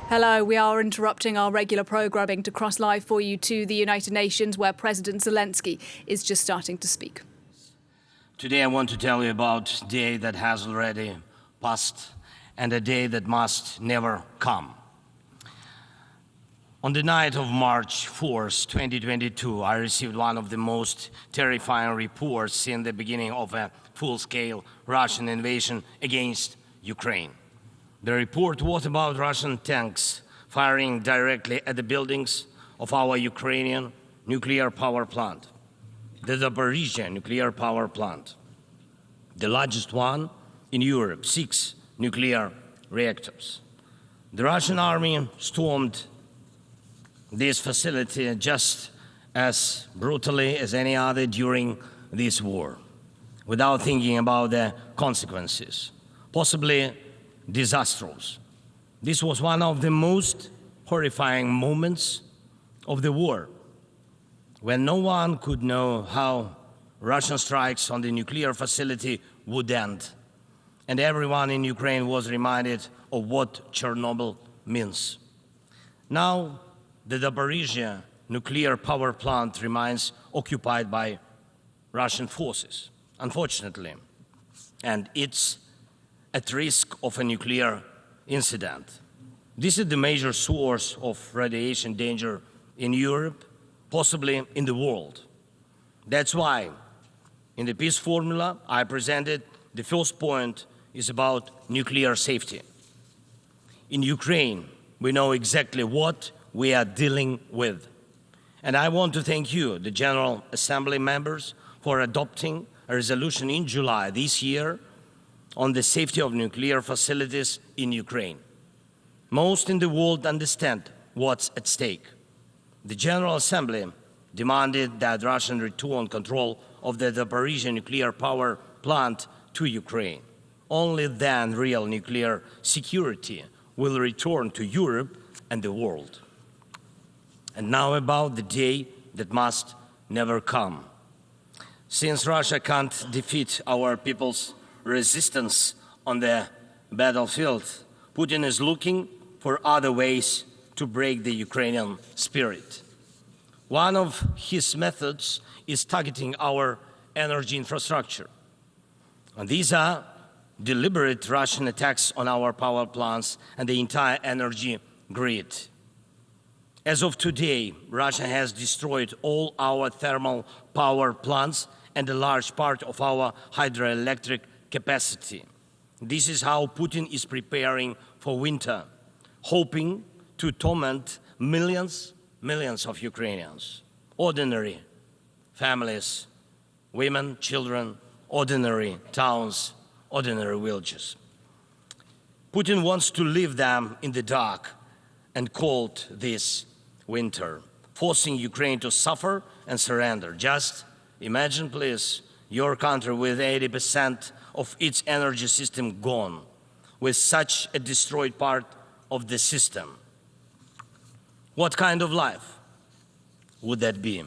Hello, we are interrupting our regular programming to cross live for you to the United Nations, where President Zelensky is just starting to speak. Today I want to tell you about a day that has already passed and a day that must never come. On the night of March 4th, 2022, I received one of the most terrifying reports since the beginning of a full-scale Russian invasion against Ukraine. The report was about Russian tanks firing directly at the buildings of our Ukrainian nuclear power plant, the Zaporizhzhia nuclear power plant, the largest one in Europe, 6 nuclear reactors. The Russian army stormed this facility just as brutally as any other during this war, without thinking about the consequences, possibly disastrous. This was one of the most horrifying moments of the war, when no one could know how Russian strikes on the nuclear facility would end, and everyone in Ukraine was reminded of what Chernobyl means. Now, the Zaporizhzhia nuclear power plant remains occupied by Russian forces, unfortunately, and it's at risk of a nuclear incident. This is the major source of radiation danger in Europe, possibly in the world. That's why, in the peace formula I presented, the first point is about nuclear safety. In Ukraine, we know exactly what we are dealing with. And I want to thank you, the General Assembly members, for adopting a resolution in July this year on the safety of nuclear facilities in Ukraine. Most in the world understand what's at stake. The General Assembly demanded that Russian return control of the Zaporizhzhia nuclear power plant to Ukraine. Only then real nuclear security will return to Europe and the world. And now about the day that must never come. Since Russia can't defeat our people's resistance on the battlefield, Putin is looking for other ways to break the Ukrainian spirit. One of his methods is targeting our energy infrastructure. And these are deliberate Russian attacks on our power plants and the entire energy grid. As of today, Russia has destroyed all our thermal power plants and a large part of our hydroelectric capacity. This is how Putin is preparing for winter, hoping to torment millions of Ukrainians, ordinary families, women, children, ordinary towns, ordinary villages. Putin wants to leave them in the dark and cold this winter, forcing Ukraine to suffer and surrender. Just imagine, please, your country with 80% of its energy system gone, with such a destroyed part of the system. What kind of life would that be?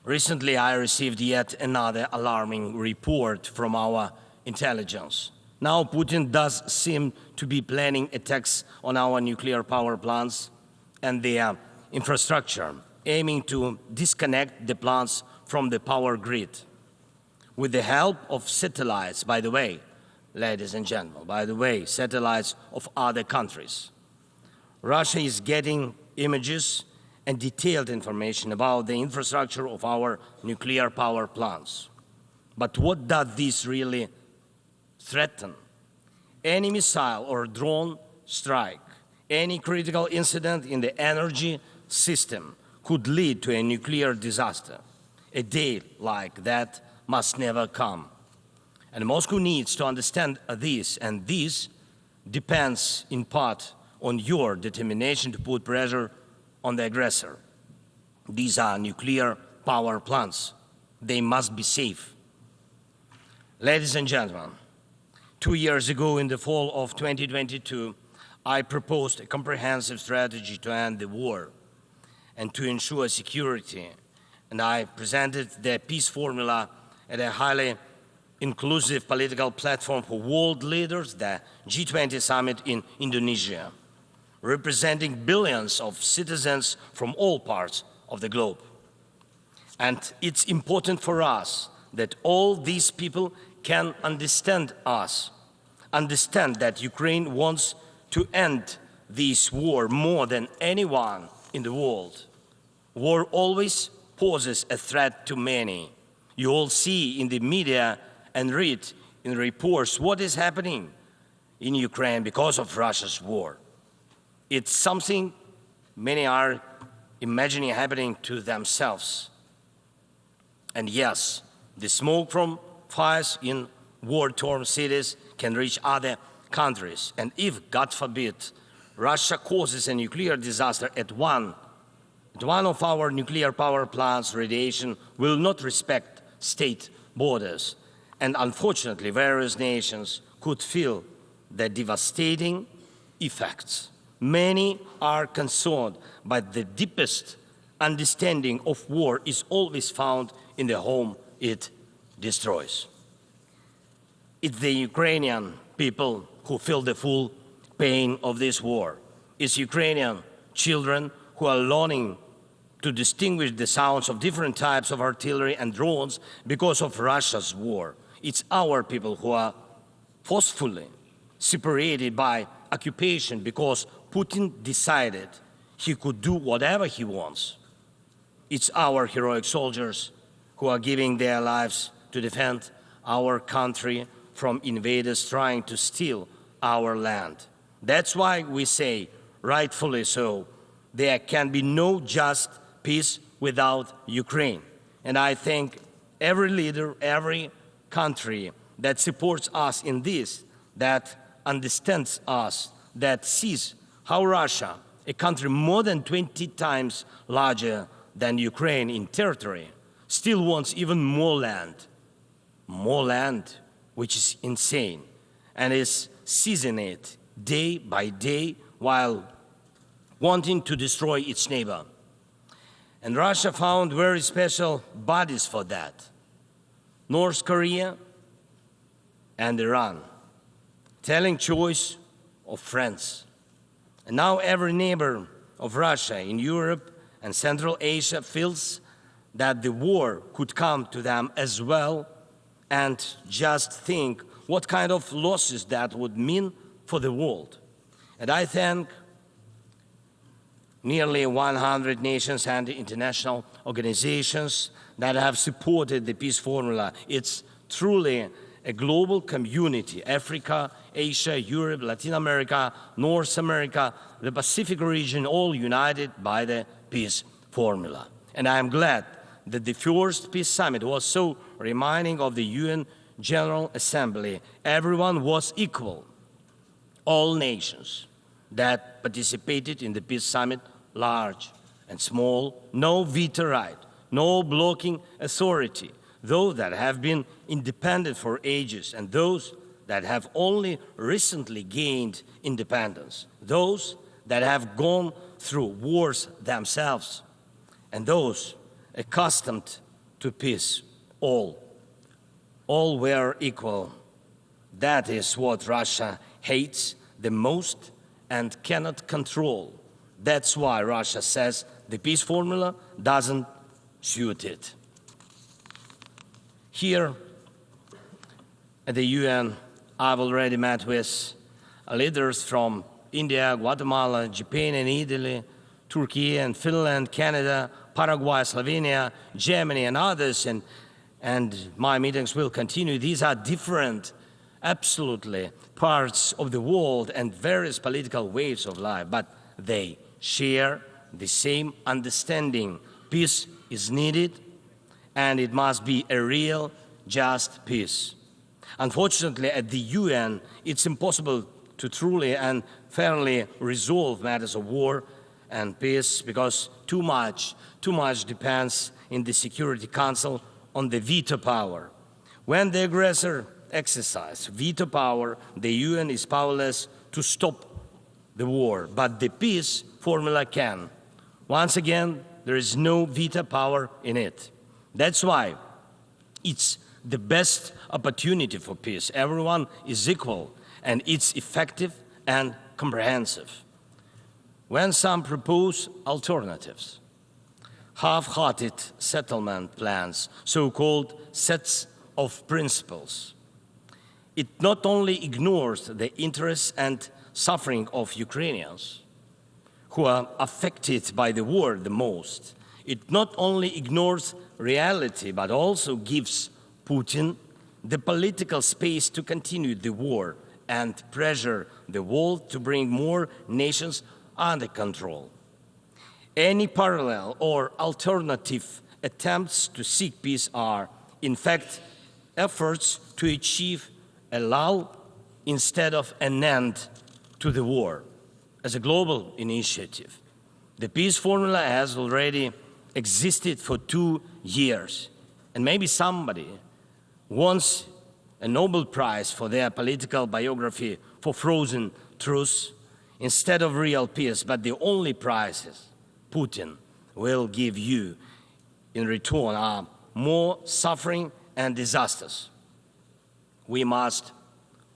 Recently, I received yet another alarming report from our intelligence. Now Putin does seem to be planning attacks on our nuclear power plants and their infrastructure, aiming to disconnect the plants from the power grid. With the help of satellites, by the way, ladies and gentlemen, satellites of other countries. Russia is getting images and detailed information about the infrastructure of our nuclear power plants. But what does this really threaten? Any missile or drone strike, any critical incident in the energy system could lead to a nuclear disaster. A day like that must never come. And Moscow needs to understand this, and this depends in part on your determination to put pressure on the aggressor. These are nuclear power plants. They must be safe. Ladies and gentlemen, 2 years ago, in the fall of 2022, I proposed a comprehensive strategy to end the war and to ensure security, and I presented the peace formula at a highly inclusive political platform for world leaders, the G20 summit in Indonesia. representing billions of citizens from all parts of the globe. And it's important for us that all these people can understand us, understand that Ukraine wants to end this war more than anyone in the world. War always poses a threat to many. You all see in the media and read in reports what is happening in Ukraine because of Russia's war. It's something many are imagining happening to themselves. And yes, the smoke from fires in war-torn cities can reach other countries. And if, God forbid, Russia causes a nuclear disaster at one of our nuclear power plants, radiation will not respect state borders. And unfortunately, various nations could feel the devastating effects. Many are concerned, but the deepest understanding of war is always found in the home it destroys. It's the Ukrainian people who feel the full pain of this war. It's Ukrainian children who are learning to distinguish the sounds of different types of artillery and drones because of Russia's war. It's our people who are forcefully separated by occupation because Putin decided he could do whatever he wants. It's our heroic soldiers who are giving their lives to defend our country from invaders trying to steal our land. That's why we say, rightfully so, there can be no just peace without Ukraine. And I thank every leader, every country that supports us in this, that understands us, that sees how Russia, a country more than 20 times larger than Ukraine in territory, still wants even more land, which is insane, and is seizing it day by day while wanting to destroy its neighbor. And Russia found very special bodies for that: North Korea and Iran, telling choice of friends. And now every neighbor of Russia in Europe and Central Asia feels that the war could come to them as well, and just think what kind of losses that would mean for the world. And I thank nearly 100 nations and international organizations that have supported the peace formula. It's truly a global community: Africa, Asia, Europe, Latin America, North America, the Pacific region, all united by the peace formula. And I am glad that the first peace summit was so reminding of the UN General Assembly. Everyone was equal. All nations that participated in the peace summit, large and small, no veto right, no blocking authority, those that have been independent for ages and those that have only recently gained independence, those that have gone through wars themselves, and those accustomed to peace, all were equal. That is what Russia hates the most and cannot control. That's why Russia says the peace formula doesn't suit it. Here at the UN, I've already met with leaders from India, Guatemala, Japan and Italy, Turkey and Finland, Canada, Paraguay, Slovenia, Germany and others, and my meetings will continue. These are different, absolutely, parts of the world and various political waves of life, but they share the same understanding. Peace is needed, and it must be a real, just peace. Unfortunately, at the UN, it's impossible to truly and fairly resolve matters of war and peace because too much depends in the Security Council on the veto power. When the aggressor exercises veto power, the UN is powerless to stop the war, but the peace formula can. Once again, there is no veto power in it. That's why it's the best opportunity for peace. Everyone is equal, and it's effective and comprehensive. when some propose alternatives, half-hearted settlement plans, so-called sets of principles, it not only ignores the interests and suffering of Ukrainians, who are affected by the war the most. It not only ignores reality, but also gives Putin the political space to continue the war and pressure the world to bring more nations under control. Any parallel or alternative attempts to seek peace are, in fact, efforts to achieve a lull instead of an end to the war. As a global initiative, the peace formula has already existed for 2 years, and maybe somebody wants a Nobel Prize for their political biography for frozen truths instead of real peace, but the only prizes Putin will give you in return are more suffering and disasters. We must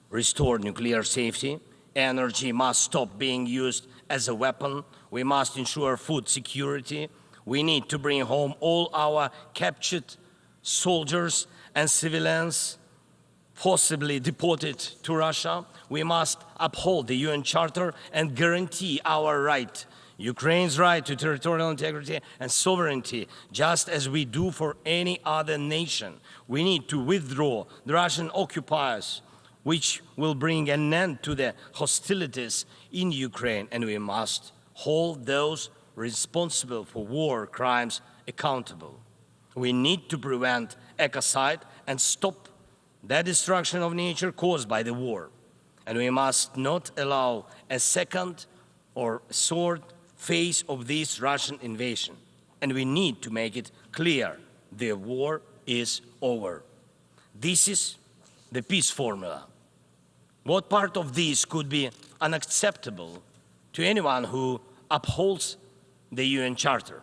restore nuclear safety. Energy must stop being used as a weapon. We must ensure food security. We need to bring home all our captured soldiers and civilians forcibly deported to Russia. We must uphold the UN Charter and guarantee our right, Ukraine's right to territorial integrity and sovereignty, just as we do for any other nation. We need to withdraw the Russian occupiers, which will bring an end to the hostilities in Ukraine, and we must hold those responsible for war crimes accountable. We need to prevent ecocide and stop the destruction of nature caused by the war. And we must not allow a second or third phase of this Russian invasion. And we need to make it clear the war is over. This is the peace formula. What part of this could be unacceptable to anyone who upholds the UN Charter?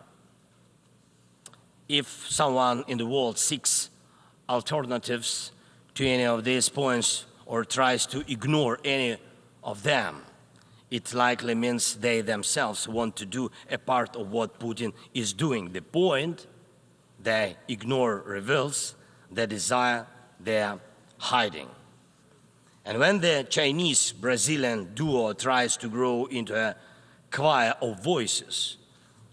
If someone in the world seeks alternatives to any of these points or tries to ignore any of them, it likely means they themselves want to do a part of what Putin is doing. The point they ignore reveals the desire they're hiding. And when the Chinese-Brazilian duo tries to grow into a choir of voices,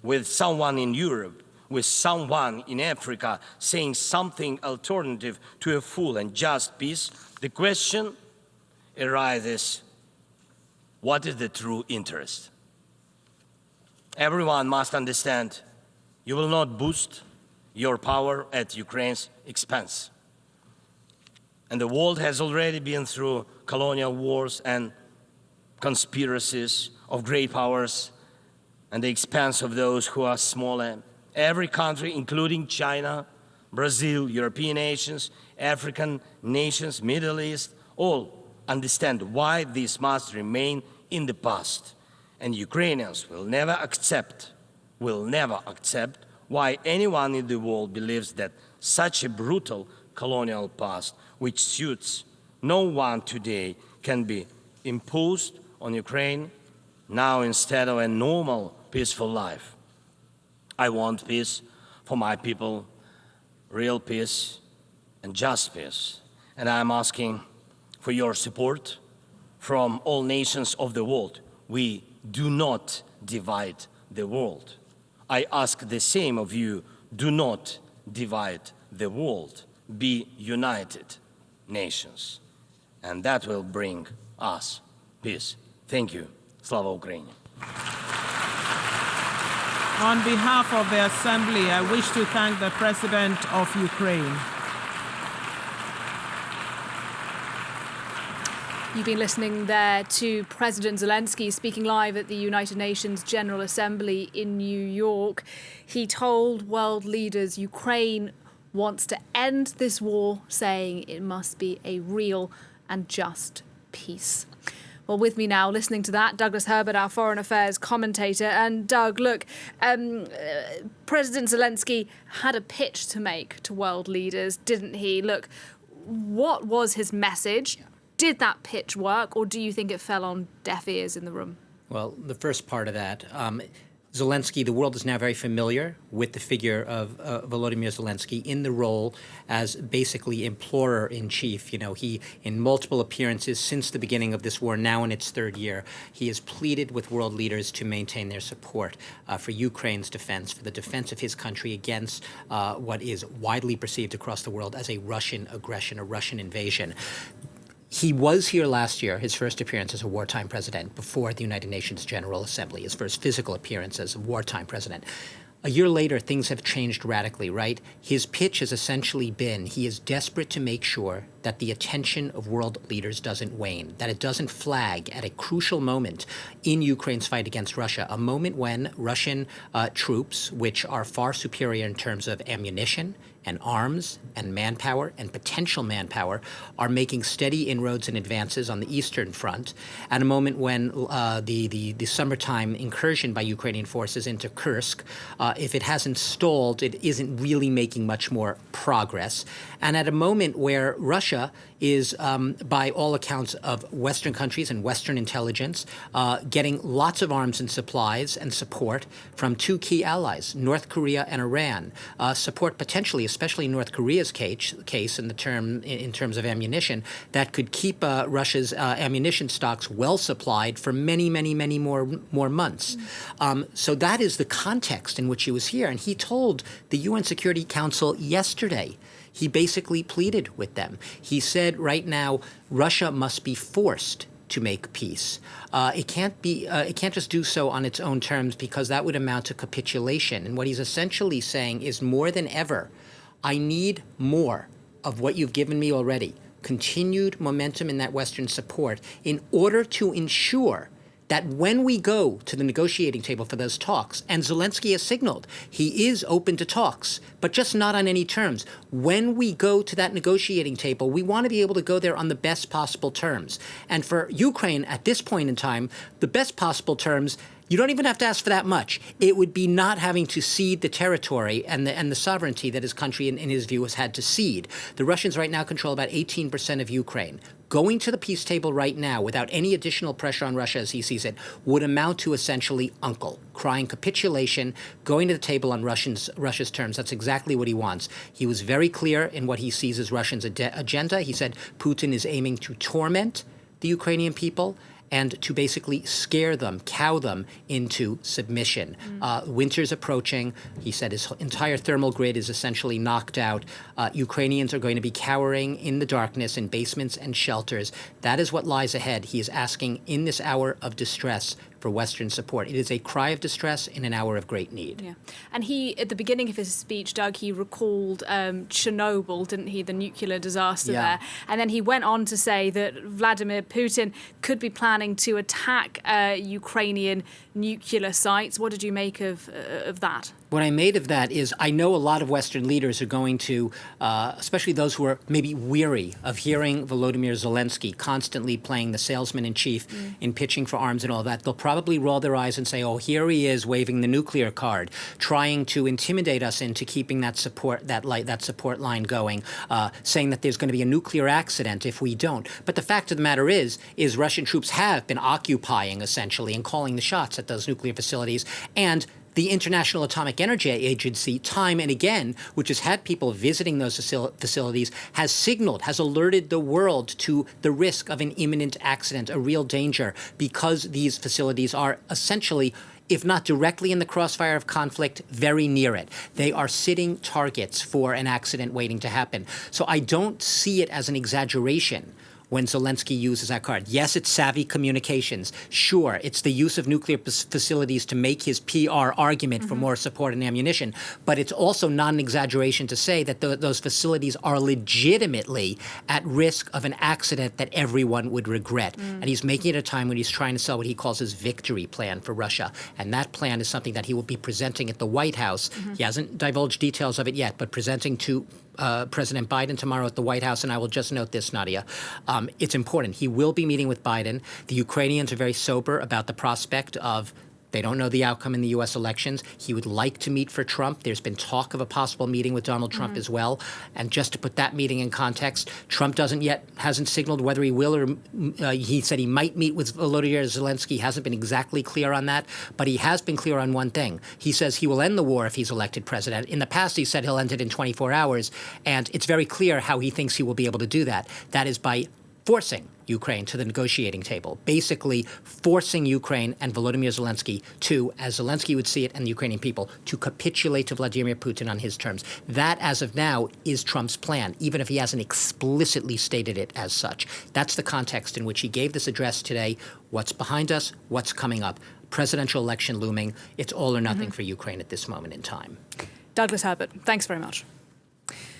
with someone in Europe, with someone in Africa saying something alternative to a full and just peace, the question arises, what is the true interest? Everyone must understand you will not boost your power at Ukraine's expense. And the world has already been through colonial wars and conspiracies of great powers at the expense of those who are smaller. Every country, including China, Brazil, European nations, African nations, Middle East, all understand why this must remain in the past. And Ukrainians will never accept why anyone in the world believes that such a brutal colonial past, which suits no one today, can be imposed on Ukraine now instead of a normal, peaceful life. I want peace for my people, real peace and just peace. And I'm asking for your support from all nations of the world. We do not divide the world. I ask the same of you, do not divide the world. Be united nations. And that will bring us peace. Thank you. Slava Ukraini. On behalf of the Assembly, I wish to thank the President of Ukraine. You've been listening there to President Zelensky speaking live at the United Nations General Assembly in New York. He told world leaders Ukraine wants to end this war, saying it must be a real and just peace. Well, with me now, listening to that, Douglas Herbert, our foreign affairs commentator. And Doug, look, President Zelensky had a pitch to make to world leaders, didn't he? Look, what was his message? Did that pitch work, or do you think it fell on deaf ears in the room? Well, the first part of that, Zelensky, the world is now very familiar with the figure of Volodymyr Zelensky in the role as basically implorer-in-chief. You know, he, in multiple appearances since the beginning of this war, now in its third year, he has pleaded with world leaders to maintain their support for Ukraine's defense, for the defense of his country against what is widely perceived across the world as a Russian aggression, a Russian invasion. He was here last year, his first appearance as a wartime president before the United Nations General Assembly, his first physical appearance as a wartime president. A year later, things have changed radically, right? His pitch has essentially been he is desperate to make sure that the attention of world leaders doesn't wane, that it doesn't flag at a crucial moment in Ukraine's fight against Russia, a moment when Russian troops, which are far superior in terms of ammunition and arms and manpower and potential manpower, are making steady inroads and advances on the Eastern Front, at a moment when the summertime incursion by Ukrainian forces into Kursk, if it hasn't stalled, it isn't really making much more progress, and at a moment where Russia is, by all accounts of Western countries and Western intelligence, getting lots of arms and supplies and support from two key allies, North Korea and Iran, support potentially, especially North Korea's case in terms of ammunition, that could keep Russia's ammunition stocks well supplied for many, many, many more months. So that is the context in which he was here. And he told the UN Security Council yesterday, he basically pleaded with them. He said right now, Russia must be forced to make peace. It can't just do so on its own terms, because that would amount to capitulation. And what he's essentially saying is, more than ever, I need more of what you've given me already, continued momentum in that Western support, in order to ensure that when we go to the negotiating table for those talks, and Zelensky has signaled he is open to talks, but just not on any terms. When we go to that negotiating table, we want to be able to go there on the best possible terms. And for Ukraine, at this point in time, the best possible terms, you don't even have to ask for that much. It would be not having to cede the territory and the sovereignty that his country, in his view, has had to cede. The Russians right now control about 18% of Ukraine. Going to the peace table right now without any additional pressure on Russia, as he sees it, would amount to essentially uncle, crying capitulation, going to the table on Russia's terms. That's exactly what he wants. He was very clear in what he sees as Russia's agenda. He said Putin is aiming to torment the Ukrainian people and to basically scare them, cow them into submission. Winter's approaching. He said his entire thermal grid is essentially knocked out. Ukrainians are going to be cowering in the darkness in basements and shelters. That is what lies ahead. He is asking in this hour of distress for Western support. It is a cry of distress in an hour of great need. Yeah. And he, at the beginning of his speech, Doug, he recalled Chernobyl, didn't he, the nuclear disaster there. And then he went on to say that Vladimir Putin could be planning to attack Ukrainian nuclear sites. What did you make of that? What I made of that is, I know a lot of Western leaders are going to, especially those who are maybe weary of hearing Volodymyr Zelensky constantly playing the salesman-in-chief in pitching for arms and all that. They'll probably roll their eyes and say, oh, here he is waving the nuclear card, trying to intimidate us into keeping that support line going, saying that there's going to be a nuclear accident if we don't. But the fact of the matter is Russian troops have been occupying, essentially, and calling the shots at those nuclear facilities. And the International Atomic Energy Agency, time and again, which has had people visiting those facilities, has signaled, has alerted the world to the risk of an imminent accident, a real danger, because these facilities are essentially, if not directly in the crossfire of conflict, very near it. They are sitting targets for an accident waiting to happen. So I don't see it as an exaggeration when Zelensky uses that card. Yes, it's savvy communications. Sure, it's the use of nuclear facilities to make his PR argument for more support and ammunition. But it's also not an exaggeration to say that those facilities are legitimately at risk of an accident that everyone would regret. And he's making it at a time when he's trying to sell what he calls his victory plan for Russia. And that plan is something that he will be presenting at the White House. He hasn't divulged details of it yet, but presenting to President Biden tomorrow at the White House. And I will just note this, Nadia. It's important. He will be meeting with Biden. The Ukrainians are very sober about the prospect of They don't know the outcome in the U.S. elections. He would like to meet for Trump. There's been talk of a possible meeting with Donald Trump as well. And just to put that meeting in context, Trump hasn't signaled whether he will or he said he might meet with Volodymyr Zelensky. Hasn't been exactly clear on that, but he has been clear on one thing. He says he will end the war if he's elected president. In the past, he said he'll end it in 24 hours, and it's very clear how he thinks he will be able to do that. That is by forcing Ukraine to the negotiating table, basically forcing Ukraine and Volodymyr Zelensky to, as Zelensky would see it and the Ukrainian people, to capitulate to Vladimir Putin on his terms. That, as of now, is Trump's plan, even if he hasn't explicitly stated it as such. That's the context in which he gave this address today. What's behind us? What's coming up? Presidential election looming. It's all or nothing for Ukraine at this moment in time. Douglas Herbert, thanks very much.